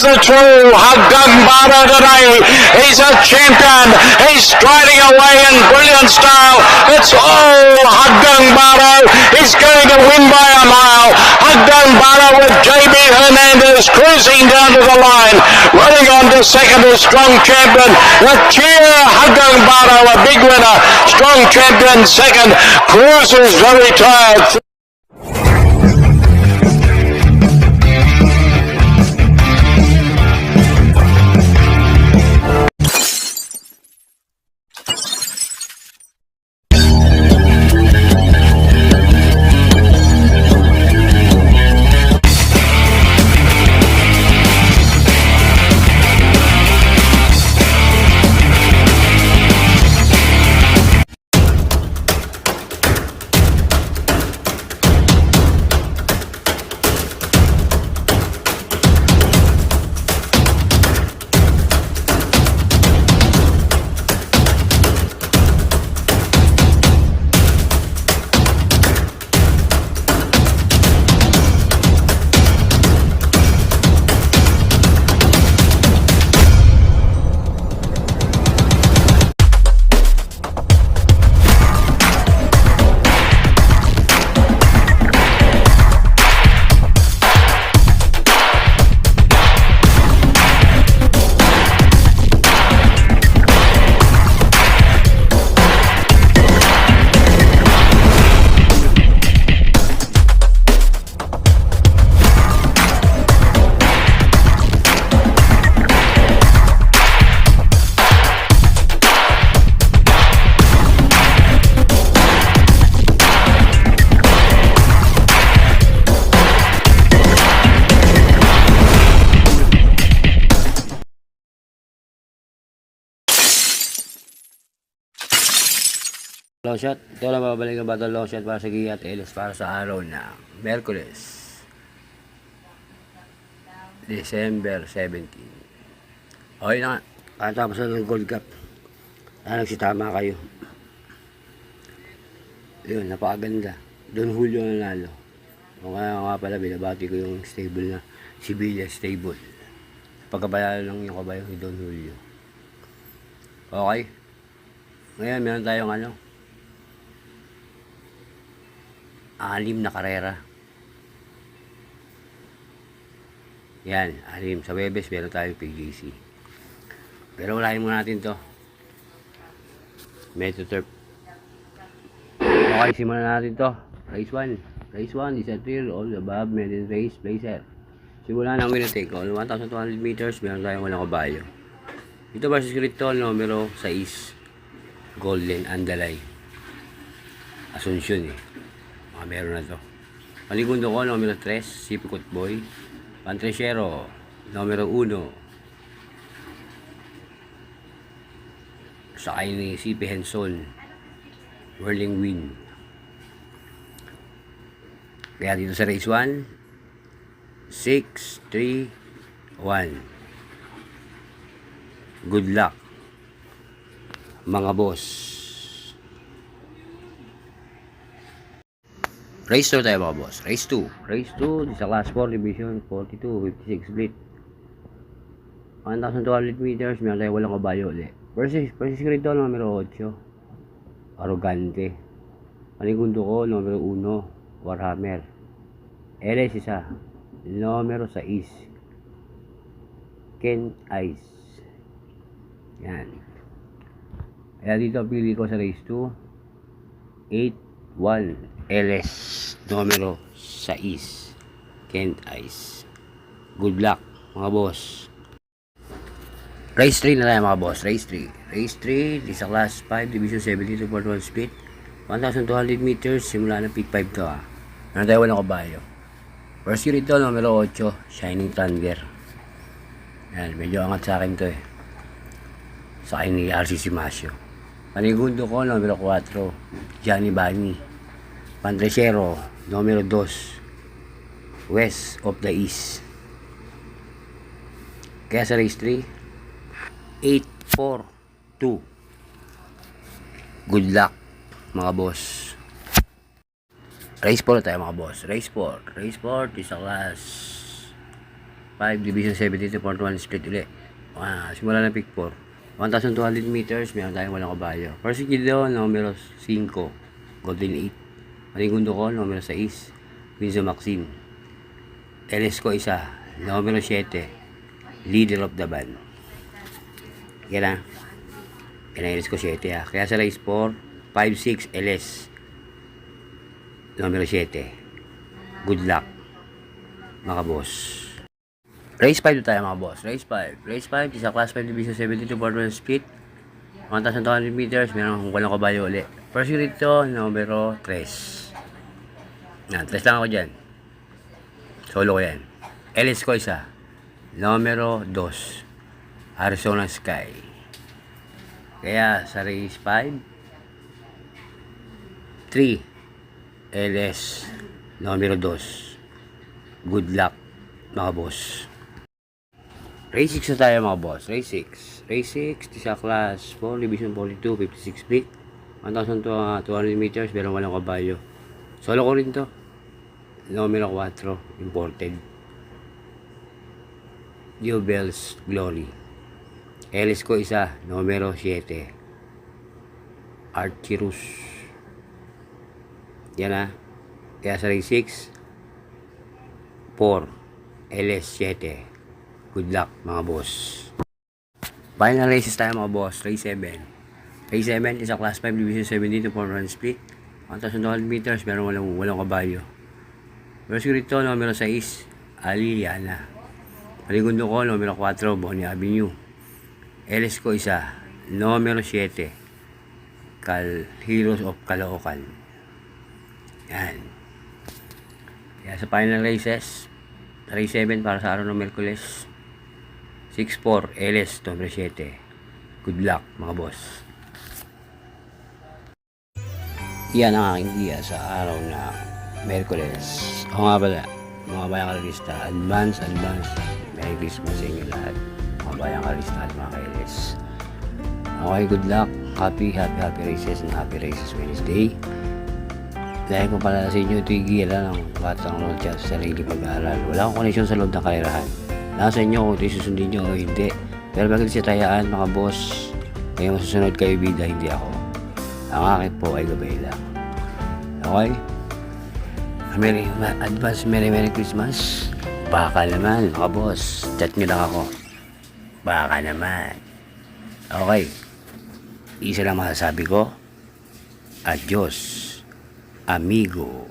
the true Hagambara today. He's a champion. He's striding away in brilliant style. It's all Hagambara. He's going to win by a mile. Hagambara with JB Hernandez cruising down to the line. Running on to second is Strong Champion. The cheer Hagambara, a big winner. Strong Champion second. Cruiser's very tired. Long shot. Ito lang babalik ang battle long shot para sa Gia at Ellis para sa araw na Merkules, December 17. Okay na nga. Katapos na ng Gold Cup. Nagsitama kayo. Yun, napakaganda. Don Julio nanalo. O kaya nga pala, binabati ko yung stable na Sibilia stable. Pagkabayalo lang yung kabayo ni Don Julio. Okay. Ngayon, meron tayong 6 na karera. Yan, 6. Sa Webes, meron tayong PGC. Pero walahin muna natin to. Metro Turf. Okay, simulan natin to. Race 1. Race 1 is a thrill all above maiden race placer. Simulan ng winner take all. 1,200 meters, meron tayong walang kabayo. Ito versus Critol, numero 6. Golden Andalay. Asunsyon meron na to. Maligundo ko, numero 3, Sipikot Boy. Pantrechero, numero 1. Sakay ni CP Henson, Whirling Wind. Kaya dito sa race 1, 6, 3, 1. Good luck, mga boss. Race 2 tayo mga boss. Race 2. Race 2 sa Class 4 Division 42, 56 split. 1,200 meters. Meron tayo walang kabayo ulit. Versus Critol, numero 8. Arrogante. Maligundo ko, numero 1. Warhammer. LS isa. Numero 6. Ken Ice. Yan. Kaya dito pili ko sa race 2. 8-1. LS numero 6. Kent Ice. Good luck mga boss. Race 3 na tayo mga boss. Race 3. Race 3 di sa Class 5 Division 72.1 split. 1,200 meters. Simula ng peak 5 to Meron tayo walang kabayo. First year ito numero 8. Shining Thunder. Yan, medyo angat sa akin to sa akin ni RC Simasio. Panigundo ko numero 4. Johnny Bani. Pantrechero, numero 2, West of the East. Kaya sa race 3, 8-4-2. Good luck, mga boss. Race 4 tayo mga boss. Race 4 is a class 5 division 72.1 split ulit. Simula na pick 4. 1,200 meters, meron tayong walang kabayo. First Gideon, numero 5, Golden 8. Manigundo ko, numero 6, Winzo Maxim. LS ko isa, numero 7, leader of the band. Yan na. Yan ang LS ko 7 ha. Kaya sa race 4, 5-6 LS, numero 7. Good luck, mga boss. Race 5 tayo mga boss. Race 5. Race 5 is a class 5 division 72.1 split. 1,200 meters. Meron walang kabayo ulit. First unit ito, numero 3. Yan, 3 lang ako dyan. Solo ko yan. LS ko isa. Numero 2. Arizona Sky. Kaya sa race 5, 3. LS. Numero 2. Good luck, mga boss. Race 6 na tayo mga boss. Race 6. Race 6 sa class 4, division 42, 56 split. 1,200 meters, pero walang kabayo. Solo ko rin to. Numero 4, imported. Jobel's Glory. LS ko isa, numero 7. Archirus. Yan na. Kaya sa race 6, 4, LS 7. Good luck, mga boss. Final races tayo mga boss. Race 7. Race 7 is a class 5 division 72 for run split. 1,200 meters, meron walang kabayo. First unit to, numero 6, Aliliana. Paligundo ko, numero 4, Bonnie Avenue. LS ko isa, numero 7, Heroes of Caloocan. Yan. Kaya sa final races, race 7 para sa araw ng Merkules, 6-4 LS numero 7. Good luck, mga boss. Yan ang aking giya sa araw na Merkules. Ako nga pala, mga bayang kalista, advance. Merry Christmas sa inyo lahat. Mga bayang kalista at mga ka-LS. Okay, good luck. Happy races and happy races Wednesday. Dahil ko pala sa inyo, ito yung gira ng batang road chat sa sarili pag-aaral. Wala akong connection sa loob ng karerahan. Nasa inyo kung ito susundin nyo o hindi. Pero bakit siya tayaan, mga boss? Kaya masusunod kayo bida, hindi ako. Ang akin po ay gabay lang. Okay? Merry Christmas. Baka naman, mga boss. Chat nyo lang ako. Baka naman. Okay. Isa lang masasabi ko. Adios, amigo.